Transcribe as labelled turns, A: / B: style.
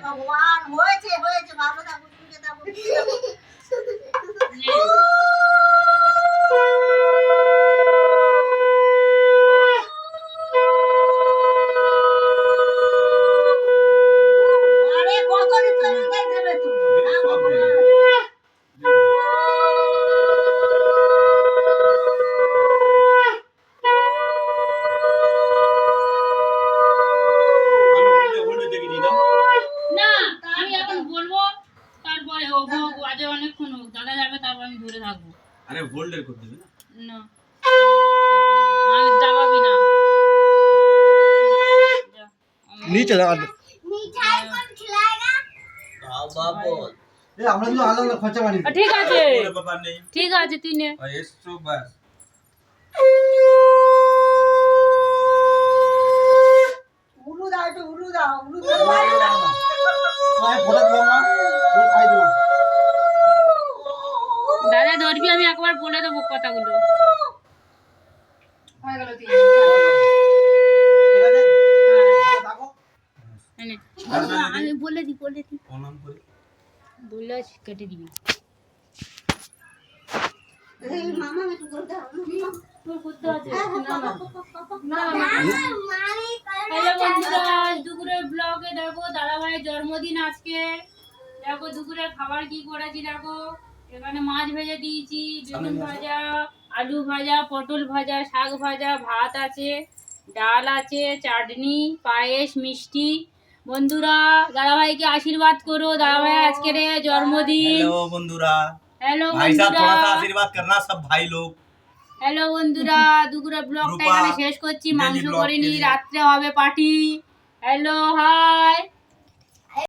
A: ভগবান হয়েছে হয়েছে ভালো থাকো সুখে থাকো আরে কত দিতে দেবে তো হ্যাঁ ভগবান
B: না আমি এখন বলবো তারপরে ও আজ অনেকক্ষণ হোক দাদা যাবে তারপর আমি ধরে থাকবো
C: अरे होल्डर कर देबे
B: না
C: ना
B: আমি দাবাবি না যা, আমি-
D: नीचे लगा दो
A: মিঠাই কোন খিলাएगा
C: बाबा बोल
D: ए আমরা কিন্তু আলাদা আলাদা খরচা বাড়ি
B: ঠিক আছে
C: ओरे बाबा नहीं
B: ঠিক আছে তুই নে
C: और 100 बस
A: উলু দাও একটু উলু দাও
D: ভাই ফটো দিলাম না পুরো খাই দিলাম
B: দাদা ধরবি আমি একবার বলে দেবো কথাগুলো
A: হয়ে গেল তিন
D: ঠিক আছে
B: হ্যাঁ
D: ভালো থাকো
B: এনে।
C: আর না
B: আমি বলে দিই
C: প্রণাম করি
B: বললে কেটে দিবি
A: এই মামা একটু করতে হবে
B: তোর করতে আছে না না
A: মারি
B: হ্যালো বন্ধুরা দুপুরের ব্লগে দেখো দাদা ভাইয়ের জন্মদিন আজকে দেখো দুপুরে খাবার কি করেছি দেখো এখানে মাছ ভেজে দিয়েছি বেগুন ভাজা আলু ভাজা পটল ভাজা শাক ভাজা ভাত আছে ডাল আছে চাটনি পায়েস মিষ্টি বন্ধুরা দাদা ভাইকে আশীর্বাদ করো দাদা ভাই আজকের জন্মদিন
C: हेलो बंधुरा
B: হ্যালো
C: भाई साहब
B: বন্ধুরা
C: थोड़ा सा आशीर्वाद करना सब भाई लोग
B: হ্যালো বন্ধুরা দুপুরের ব্লগটা
C: রূপা,
B: এখানে শেষ করছি
C: ডেলি
B: মাংস
C: ব্লগ
B: করিনি
C: কে লিয়ে।
B: রাত্রে হবে পার্টি হ্যালো হাই